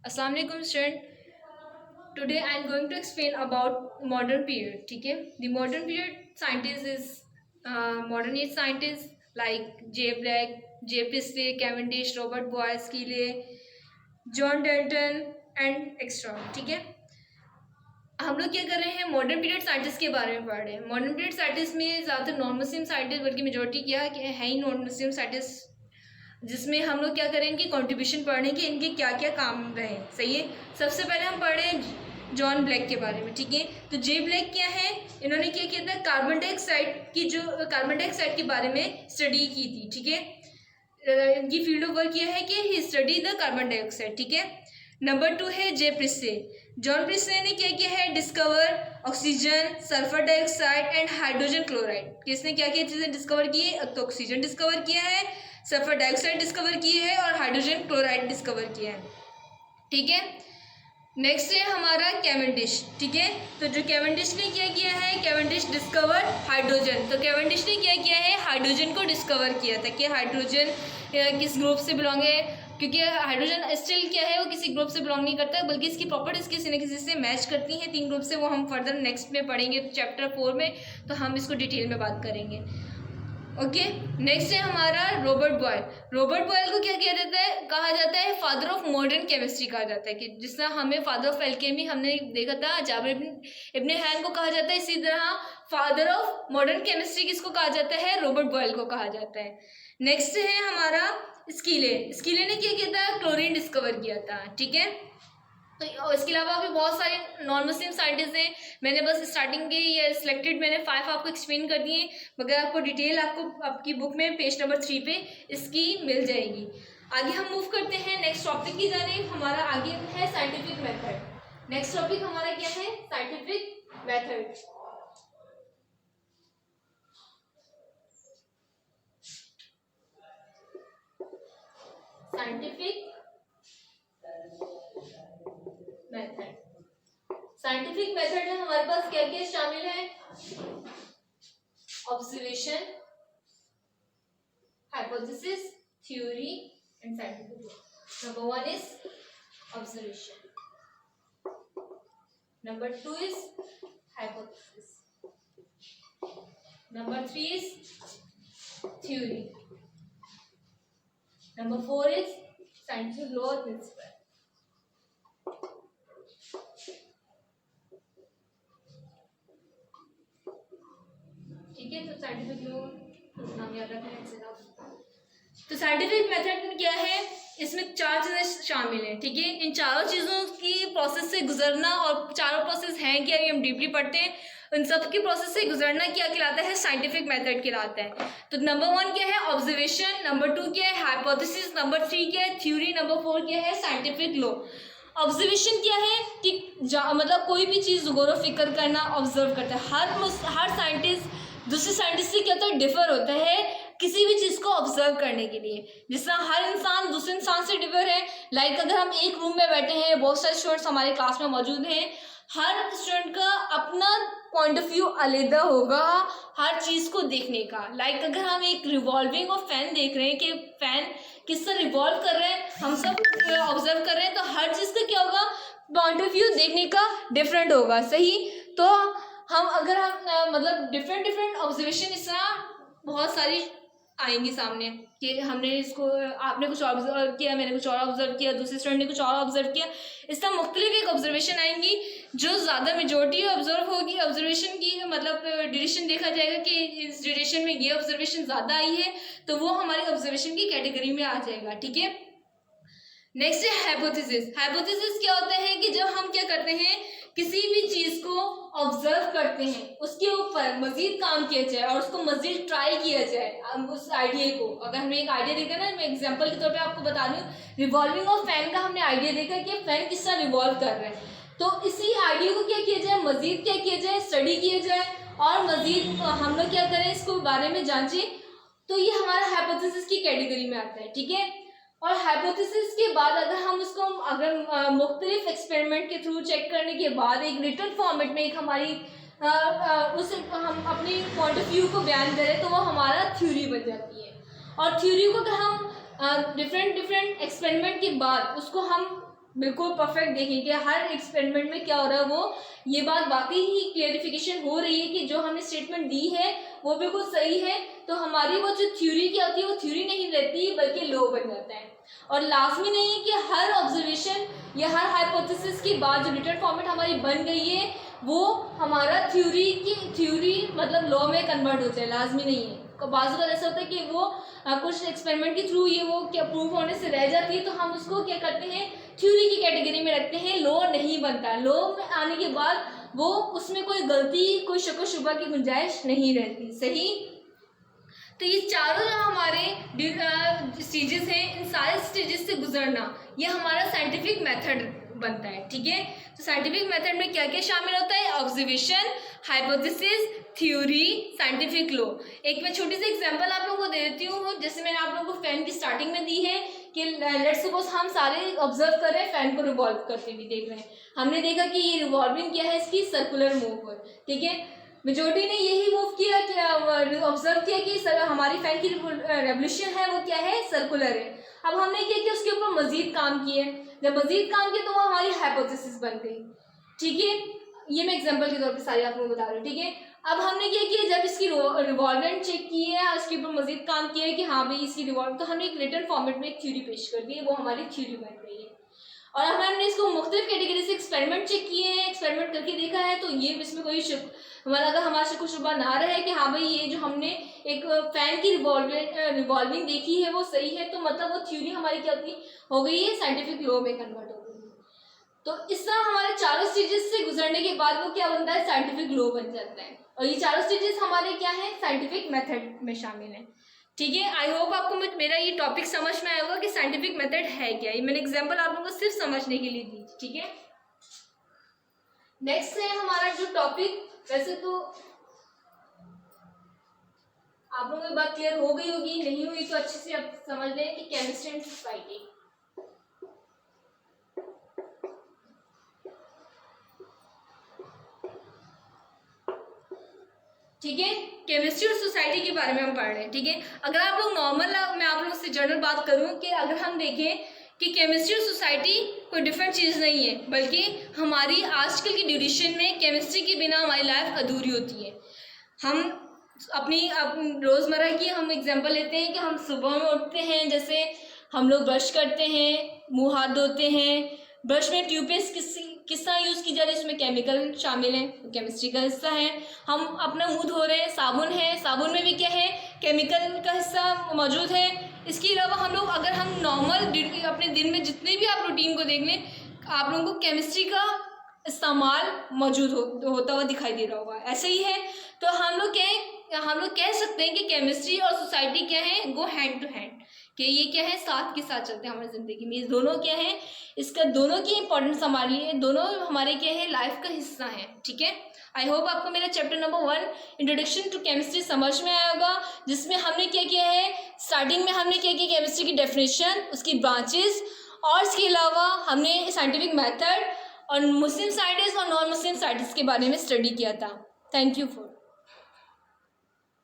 अस्सलाम वालेकुम student. Today I am going to explain about modern period. ठीक है, the modern period scientist is modern age scientist like J Black, J Priestley, Cavendish, Robert Boyle, Scheele, John Dalton and extra. ठीक है, हम लोग क्या कर रहे हैं, मॉडर्न पीरियड साइंटिस्ट के बारे में पढ़ रहे हैं। मॉडर्न पीरियड साइंटिस्ट में ज़्यादातर नॉन मुस्लिम साइंटिस्ट, बल्कि मेजोरिटी क्या है ही नॉन मुस्लिम साइंटिस्ट, जिसमें हम लोग क्या करें, इनकी कंट्रीब्यूशन पढ़ने के, इनके क्या क्या काम रहे। सही है, सबसे पहले हम पढ़ रहे हैं जॉन ब्लैक के बारे में। ठीक है, तो जे ब्लैक क्या है, इन्होंने क्या किया था, कार्बन डाइऑक्साइड की, जो कार्बन डाइऑक्साइड के बारे में स्टडी की थी। ठीक है, इनकी फील्ड ऑफ वर्क यह है कि ही स्टडी द कार्बन डाइऑक्साइड। ठीक है, नंबर 2 है जे प्रिस्ले। जॉन प्रिस्ले ने क्या किया है, discover oxygen, sulphur dioxide and hydrogen chloride. किसने क्या क्या चीज़ें डिस्कवर की है, तो ऑक्सीजन डिस्कवर किया है, सल्फर डाइऑक्साइड डिस्कवर किए है और हाइड्रोजन क्लोराइड डिस्कवर किया है। ठीक है, नेक्स्ट है हमारा कैवेंडिश। ठीक है, तो जो कैवेंडिश ने क्या किया है, कैवेंडिश डिस्कवर हाइड्रोजन। तो कैवेंडिश ने क्या किया है, हाइड्रोजन को डिस्कवर किया था कि हाइड्रोजन किस ग्रुप से बिलोंग है, क्योंकि हाइड्रोजन स्टिल क्या है, वो किसी ग्रुप से बिलोंग नहीं करता, बल्कि इसकी प्रॉपर्टीज किसी न किसी से मैच करती हैं। 3 ग्रुप से, वो हम फर्दर नेक्स्ट में पढ़ेंगे चैप्टर 4 में, तो हम इसको डिटेल में बात करेंगे। ओके, नेक्स्ट है हमारा रॉबर्ट बॉयल। रॉबर्ट बॉयल को क्या किया जाता है, कहा जाता है फादर ऑफ मॉडर्न केमिस्ट्री कहा जाता है, कि जिस तरह हमें फादर ऑफ एल्केमी हमने देखा था, जाबिर इब्न हैन को कहा जाता है, इसी तरह फादर ऑफ मॉडर्न केमिस्ट्री किसको कहा जाता है, रॉबर्ट बॉयल को कहा जाता है। नेक्स्ट है हमारा स्कीले। स्कीले ने क्या किया था, क्लोरीन डिस्कवर किया था। ठीक है, तो इसके अलावा भी बहुत सारे नॉन मुस्लिम साइंटिस्ट हैं। मैंने बस स्टार्टिंग के या सिलेक्टेड मैंने 5 आपको एक्सप्लेन कर दिए, मगर आपको डिटेल आपको आपकी बुक में पेज नंबर 3 पे इसकी मिल जाएगी। आगे हम मूव करते हैं नेक्स्ट टॉपिक की जानिब। हमारा आगे है साइंटिफिक मेथड। नेक्स्ट टॉपिक हमारा क्या है, scientific method. Scientific method, scientific method में हमारे पास क्या क्या शामिल है, observation, hypothesis, theory and scientific. Number 1 is observation, number 2 is hypothesis, number 3 is theory, number 4 is scientific law और प्रिंसिपल। ठीक है, तो साइंटिफिक लॉ नाम याद रखना है। तो साइंटिफिक मेथड में क्या है, इसमें 4 चीज़ें शामिल हैं। ठीक है, इन चारों चीज़ों की प्रोसेस से गुजरना, और चारों प्रोसेस हैं क्या, ये हम डीपली पढ़ते हैं। उन सब की प्रोसेस से गुजरना क्या कहलाता है, साइंटिफिक मेथड कहलाता है। तो नंबर 1 क्या है, ऑब्जर्वेशन, नंबर 2 क्या है, हाइपोथेसिस, नंबर 3 क्या है, थ्योरी, नंबर 4 क्या है, साइंटिफिक लॉ। ऑब्जर्वेशन क्या है कि मतलब कोई भी चीज़ गौर फिक्र करना, ऑब्जर्व करता है। हर साइंटिस्ट दूसरे साइंटिस्ट से क्या होता है, डिफर होता है किसी भी चीज़ को ऑब्जर्व करने के लिए। जिस तरह हर इंसान दूसरे इंसान से डिफर है। लाइक अगर हम एक रूम में बैठे हैं, बहुत सारे स्टूडेंट्स हमारे क्लास में मौजूद हैं, हर स्टूडेंट का अपना पॉइंट ऑफ व्यू अलग होगा हर चीज़ को देखने का। लाइक अगर हम एक रिवॉल्विंग और फैन देख रहे हैं कि फैन किस तरह रिवॉल्व कर रहे हैं, हम सब ऑब्जर्व कर रहे हैं, तो हर चीज़ का क्या होगा, पॉइंट ऑफ व्यू देखने का डिफरेंट होगा। सही, तो हम अगर हम मतलब डिफरेंट ऑब्जर्वेशन इस तरह बहुत सारी आएंगी सामने, कि हमने इसको, आपने कुछ ऑब्जर्व किया, मैंने कुछ और ऑब्जर्व किया, दूसरे स्टूडेंट ने कुछ और ऑब्जर्व किया। इस तरह मुख्तलिफ एक ऑब्जर्वेशन आएंगी, जो ज़्यादा मेजोरिटी ऑब्जर्व होगी ऑब्जर्वेशन की, मतलब ड्यूरेशन देखा जाएगा कि इस ड्यूरेशन में ये ऑब्जर्वेशन ज़्यादा आई है, तो वो हमारी ऑब्जर्वेशन की कैटेगरी में आ जाएगा। ठीक है, नेक्स्ट है हाइपोथेसिस। हाइपोथेसिस क्या होता है कि जब हम क्या करते हैं, किसी भी चीज़ को ऑब्जर्व करते हैं, उसके ऊपर मजीद काम किया जाए और उसको मजीद ट्राई किया जाए। हम उस आइडिया को, अगर हमने एक आइडिया देखा ना, मैं एग्जांपल के तौर पे आपको बता दूं, रिवॉल्विंग ऑफ फैन का हमने आइडिया देखा कि फैन किस तरह रिवॉल्व कर रहे हैं, तो इसी आइडिया को क्या किया जाए, मजीद क्या किया जाए, स्टडी किया जाए और मजीद हम लोग क्या करें, इसको बारे में जांचें। तो ये हमारा हाइपोथेसिस की कैटेगरी में आता है। ठीक है, और हाइपोथेसिस के बाद अगर हम उसको अगर मुख्तलिफ एक्सपेरिमेंट के थ्रू चेक करने के बाद एक रिटन फॉर्मेट में एक हमारी उस हम अपनी पॉइंट ऑफ व्यू को बयान करें, तो वो हमारा थ्योरी बन जाती है। और थ्योरी को अगर हम डिफरेंट एक्सपेरिमेंट के बाद उसको हम बिल्कुल परफेक्ट देखिए कि हर एक्सपेरिमेंट में क्या हो रहा है, वो ये बात वाकई ही क्लियरिफिकेशन हो रही है कि जो हमने स्टेटमेंट दी है वो बिल्कुल सही है। तो हमारी वो जो थ्योरी क्या होती है वो थ्योरी नहीं रहती बल्कि लॉ बन जाता है। और लाजमी नहीं है कि हर ऑब्जर्वेशन या हर हाइपोथेसिस की बात जो रिटर्न फॉर्मेट हमारी बन गई है वो हमारा थ्योरी मतलब लॉ में कन्वर्ट हो जाए, लाजमी नहीं है। बाज़ बार ऐसा होता है कि वो कुछ एक्सपेरिमेंट के थ्रू ये वो क्या प्रूव होने से रह जाती है, तो हम उसको क्या करते हैं थ्योरी की कैटेगरी में रखते हैं, लॉ नहीं बनता। लॉ में आने के बाद वो उसमें कोई गलती कोई शक शुबा की गुंजाइश नहीं रहती। सही। तो ये चारों जो हमारे स्टेजेस हैं, इन सारे स्टेजेस से गुजरना ये हमारा साइंटिफिक मेथड बनता है। ठीक है, तो साइंटिफिक मेथड में क्या क्या शामिल होता है? Observation, hypothesis, theory, scientific law. एक मैं छोटी सी एग्जांपल आप लोगों को दे देती हूँ। जैसे मैंने आप लोगों को फैन की स्टार्टिंग में दी है कि लेट्स सपोज हम सारे ऑब्जर्व कर रहे हैं, फैन को रिवॉल्व करते हुए देख रहे हैं। हमने देखा कि ये रिवॉल्विंग क्या है, इसकी सर्कुलर मूव है। ठीक है, मेजोरिटी ने यही मूव किया, ऑब्जर्व किया कि हमारी फैन की रेवोल्यूशन है वो क्या है, सर्कुलर है। अब हमने क्या किया, उसके ऊपर मजीद काम किए। जब मजीद काम किया तो वो हमारी हाइपोथेसिस बन गई। ठीक है, ये मैं एग्जांपल के तौर पे सारे आपको बता रही हूँ। ठीक है, अब हमने क्या किया, जब इसकी रिवॉल्वेंट चेक की है, उसके ऊपर मजीद काम किया है कि हाँ भाई इसकी रिवॉल्व, तो हमने एक रिटर्न फॉर्मेट में एक थ्योरी पेश कर दी है, वो हमारी थ्योरी बन गई है। और हमने इसको मुख्तलिफ कैटेगरी से एक्सपेरिमेंट चेक किए हैं, एक्सपेरिमेंट करके देखा है, तो ये इसमें कोई हमारा अगर हमारा शक शुबा ना रहे कि हाँ भाई ये जो हमने एक फैन की रिवॉल्विंग देखी है वो सही है, तो मतलब वो थ्योरी हमारी क्या होती हो गई है, साइंटिफिक लॉ में कन्वर्ट हो गई है। तो इस तरह हमारे चारों स्टेजेस से गुजरने के बाद वो क्या बनता है, साइंटिफिक लॉ बन जाता है। और ये चारों स्टेजेस हमारे क्या है, साइंटिफिक मेथड में शामिल है। ठीक है, आई होप आपको मेरा ये टॉपिक समझ में आया होगा कि साइंटिफिक मेथड है क्या। ये मैंने एग्जांपल आप लोगों को सिर्फ समझने के लिए दी। ठीक है, नेक्स्ट है हमारा जो टॉपिक, वैसे तो आप लोगों की बात क्लियर हो गई होगी, नहीं हुई तो अच्छे से आप समझ लें कि केमिस्ट्री एंड सोसाइटी। ठीक है, केमिस्ट्री और सोसाइटी के बारे में हम पढ़ रहे हैं। ठीक है, अगर आप लोग नॉर्मल, मैं आप लोगों से जनरल बात करूं कि अगर हम देखें कि केमिस्ट्री और सोसाइटी कोई डिफरेंट चीज़ नहीं है, बल्कि हमारी आजकल की ड्यूरेशन में केमिस्ट्री के बिना हमारी लाइफ अधूरी होती है। हम अपनी रोज़मर्रा की हम एग्जांपल लेते हैं कि हम सुबह में उठते हैं, जैसे हम लोग ब्रश करते हैं, मुंह हाथ धोते हैं, ब्रश में ट्यूबपेस्ट किस तरह यूज़ की जा रही है, उसमें केमिकल शामिल है, केमिस्ट्री का हिस्सा है। हम अपना मुंह धो रहे हैं, साबुन है, साबुन में भी क्या है, केमिकल का हिस्सा मौजूद है। इसके अलावा हम लोग अगर हम नॉर्मल अपने दिन में जितने भी आप रूटीन को देख लें, आप लोगों को केमिस्ट्री का इस्तेमाल मौजूद होता हुआ दिखाई दे रहा होगा। ऐसे ही है, तो हम लोग कह सकते हैं कि केमिस्ट्री और सोसाइटी क्या है, गो हैंड टू हैंड, कि ये क्या है, साथ के साथ चलते हैं हमारी ज़िंदगी में। ये दोनों क्या है, इसका दोनों की इंपॉर्टेंस हमारे लिए, दोनों हमारे क्या है, लाइफ का हिस्सा है। ठीक है, आई होप आपको मेरा chapter number 1 introduction to chemistry समझ में आया होगा, जिसमें हमने क्या किया है, स्टार्टिंग में हमने क्या किया, केमिस्ट्री की डेफिनेशन, उसकी ब्रांचेस, और इसके अलावा हमने साइंटिफिक मेथड और मुस्लिम साइंटिस्ट और नॉन मुस्लिम साइंटिस्ट के बारे में स्टडी किया था। Thank you for